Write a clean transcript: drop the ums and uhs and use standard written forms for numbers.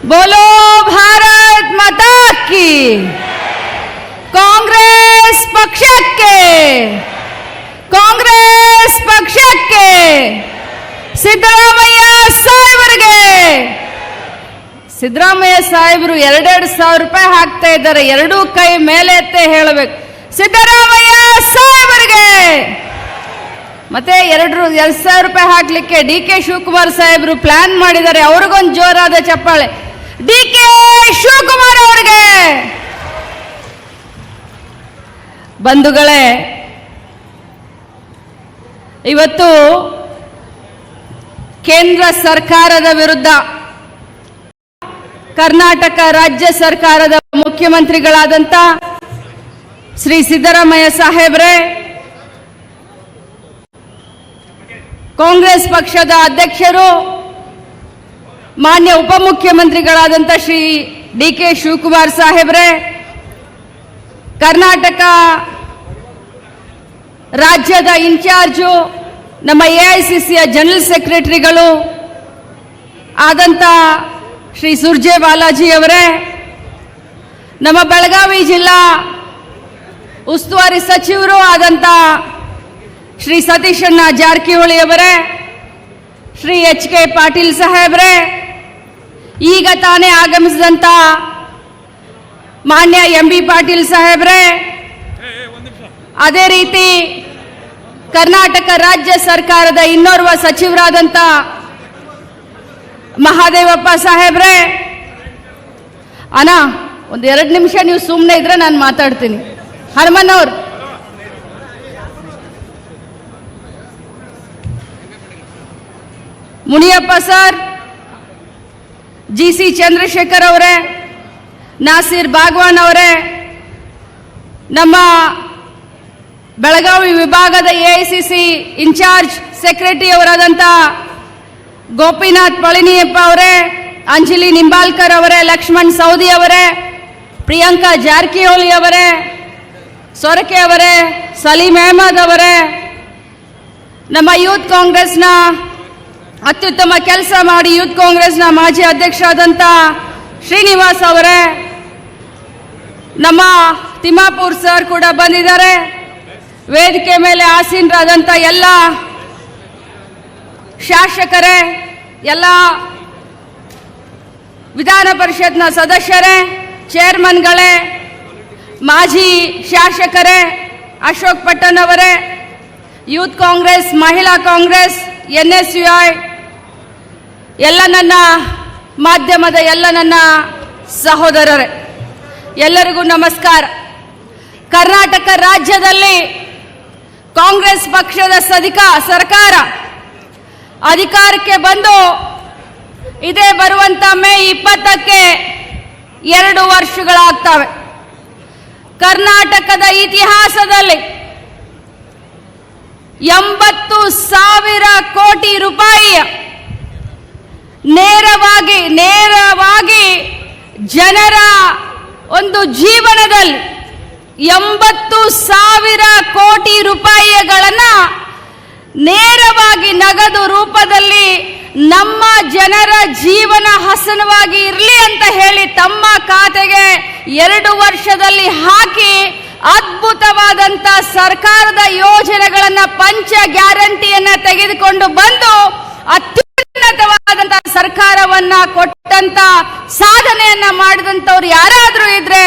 बोलो भारत माता की। ಕಾಂಗ್ರೆಸ್ ಪಕ್ಷಕ್ಕೆ ಸಿದ್ದರಾಮಯ್ಯ ಸಾಹೇಬರಿಗೆ. ಸಿದ್ದರಾಮಯ್ಯ ಸಾಹೇಬರು 2,000 ರೂಪಾಯಿ ಹಾಕ್ತಾ ಇದ್ದಾರೆ. ಎರಡೂ ಕೈ ಮೇಲೆ ಎತ್ತೆ ಹೇಳಬೇಕು, ಸಿದ್ದರಾಮಯ್ಯ ಸಾಹೇಬರಿಗೆ. ಮತ್ತೆ 2,000 ರೂಪಾಯಿ ಹಾಕ್ಲಿಕ್ಕೆ ಡಿ.ಕೆ. ಶಿವಕುಮಾರ್ ಸಾಹೇಬರು ಪ್ಲಾನ್ ಮಾಡಿದ್ದಾರೆ. ಅವ್ರಿಗೊಂದು ಜೋರಾದ ಚಪ್ಪಾಳೆ, ಡಿ.ಕೆ. ಶಿವಕುಮಾರ್ ಅವರಿಗೆ. ಬಂಧುಗಳೇ, ಇವತ್ತು ಕೇಂದ್ರ ಸರ್ಕಾರದ ವಿರುದ್ಧ ಕರ್ನಾಟಕ ರಾಜ್ಯ ಸರ್ಕಾರದ ಮುಖ್ಯಮಂತ್ರಿಗಳಾದಂಥ ಶ್ರೀ ಸಿದ್ದರಾಮಯ್ಯ ಸಾಹೇಬ್ರೆ, ಕಾಂಗ್ರೆಸ್ ಪಕ್ಷದ ಅಧ್ಯಕ್ಷರು, ಮಾನ್ಯ ಉಪಮುಖ್ಯಮಂತ್ರಿಗಳಾದಂಥ ಶ್ರೀ ಡಿ.ಕೆ. ಶಿವಕುಮಾರ್ ಸಾಹೇಬ್ರೆ, ಕರ್ನಾಟಕ ರಾಜ್ಯದ ಇನ್ಚಾರ್ಜು ನಮ್ಮ ಎಐಸಿಸಿಯ ಜನರಲ್ ಸೆಕ್ರೆಟರಿಗಳು ಆದಂಥ ಶ್ರೀ ಸುರ್ಜೆ ಬಾಲಾಜಿ ಅವರೇ, ನಮ್ಮ ಬೆಳಗಾವಿ ಜಿಲ್ಲಾ ಉಸ್ತುವಾರಿ ಸಚಿವರು ಆದಂಥ ಶ್ರೀ ಸತೀಶಣ್ಣ ಜಾರಕಿಹೊಳಿ ಅವರೇ, ಶ್ರೀ ಎಚ್.ಕೆ. ಪಾಟೀಲ್ ಸಾಹೇಬ್ರೆ, ಈಗ ತಾನೇ ಆಗಮಿಸಿದಂಥ ಮಾನ್ಯ ಎಂ.ಬಿ. ಪಾಟೀಲ್ ಸಾಹೇಬ್ರೆ, ಅದೇ ರೀತಿ ಕರ್ನಾಟಕ ರಾಜ್ಯ ಸರ್ಕಾರದ ಇನ್ನೋರ್ವ ಸಚಿವರಾದಂಥ ಮಹಾದೇವಪ್ಪ ಸಾಹೇಬ್ರೆ. ಅಣ್ಣ, ಒಂದು 2 ನಿಮಿಷ ನೀವು ಸುಮ್ಮನೆ ಇದ್ರೆ ನಾನು ಮಾತಾಡ್ತೀನಿ. ಹನುಮನ್ನವ್ರು, ಮುನಿಯಪ್ಪ ಸರ್, ಜಿ.ಸಿ. ಚಂದ್ರಶೇಖರ್ ಅವರೇ, ನಾಸೀರ್ ಬಾಗ್ವಾನ್ ಅವರೇ, ನಮ್ಮ ಬೆಳಗಾವಿ ವಿಭಾಗದ ಎಐಸಿಸಿ ಇನ್ಚಾರ್ಜ್ ಸೆಕ್ರೆಟರಿ ಅವರಾದಂಥ ಗೋಪಿನಾಥ್ ಪಳನಿಯಪ್ಪ ಅವರೇ, ಅಂಜಲಿ ನಿಂಬಾಲ್ಕರ್ ಅವರೇ, ಲಕ್ಷ್ಮಣ್ ಸೌದಿ ಅವರೇ, ಪ್ರಿಯಾಂಕಾ ಜಾರಕಿಹೊಳಿ ಅವರೇ, ಸೊರಕೆ ಅವರೇ, ಸಲೀಂ ಅಹಮದ್ ಅವರೇ, ನಮ್ಮ ಯೂತ್ ಕಾಂಗ್ರೆಸ್ನ ಅತ್ಯುತ್ತಮ ಕೆಲಸ ಮಾಡಿ ಯೂತ್ ಕಾಂಗ್ರೆಸ್ನ ಮಾಜಿ ಅಧ್ಯಕ್ಷರಾದಂಥ ಶ್ರೀನಿವಾಸ್ ಅವರೇ, ನಮ್ಮ ತಿಮ್ಮಾಪುರ್ ಸರ್ ಕೂಡ ಬಂದಿದ್ದಾರೆ. ವೇದಿಕೆ ಮೇಲೆ ಆಸೀನರಾದಂಥ ಎಲ್ಲ ಶಾಸಕರೇ, ಎಲ್ಲ ವಿಧಾನ ಪರಿಷತ್ನ ಸದಸ್ಯರೇ, ಚೇರ್ಮನ್ಗಳೇ, ಮಾಜಿ ಶಾಸಕರೇ, ಅಶೋಕ್ ಪಟ್ಟಣ್ ಅವರೇ, ಯೂತ್ ಕಾಂಗ್ರೆಸ್, ಮಹಿಳಾ ಕಾಂಗ್ರೆಸ್, NSUI, ಎಲ್ಲ ನನ್ನ ಮಾಧ್ಯಮದ ಎಲ್ಲ ನನ್ನ ಸಹೋದರರೇ, ಎಲ್ಲರಿಗೂ ನಮಸ್ಕಾರ. ಕರ್ನಾಟಕ ರಾಜ್ಯದಲ್ಲಿ ಕಾಂಗ್ರೆಸ್ ಪಕ್ಷದ ಸರ್ಕಾರ ಅಧಿಕಾರಕ್ಕೆ ಬಂದು ಇದೇ ಬರುವಂತ ಮೇ 20ಕ್ಕೆ 2 ವರ್ಷಗಳಾಗ್ತವೆ. ಕರ್ನಾಟಕದ ಇತಿಹಾಸದಲ್ಲಿ 80,000 ಕೋಟಿ ರೂಪಾಯಿ ನೇರವಾಗಿ ಜನರ ಒಂದು ಜೀವನದಲ್ಲಿ 80,000 ಕೋಟಿ ರೂಪಾಯಿಗಳನ್ನ ನೇರವಾಗಿ ನಗದು ರೂಪದಲ್ಲಿ ನಮ್ಮ ಜನರ ಜೀವನ ಹಸನವಾಗಿ ಇರಲಿ ಅಂತ ಹೇಳಿ ತಮ್ಮ ಖಾತೆಗೆ 2 ವರ್ಷದಲ್ಲಿ ಹಾಕಿ ಅದ್ಭುತವಾದಂತ ಸರ್ಕಾರದ ಯೋಜನೆಗಳನ್ನ ಪಂಚ ಗ್ಯಾರಂಟಿಯನ್ನ ತೆಗೆದುಕೊಂಡು ಬಂದು ಅತ್ಯುನ್ನತವಾದಂತಹ ಸರ್ಕಾರವನ್ನ ಕೊಟ್ಟಂತ ಸಾಧನೆಯನ್ನ ಮಾಡಿದಂತವ್ರು ಯಾರಾದ್ರೂ ಇದ್ರೆ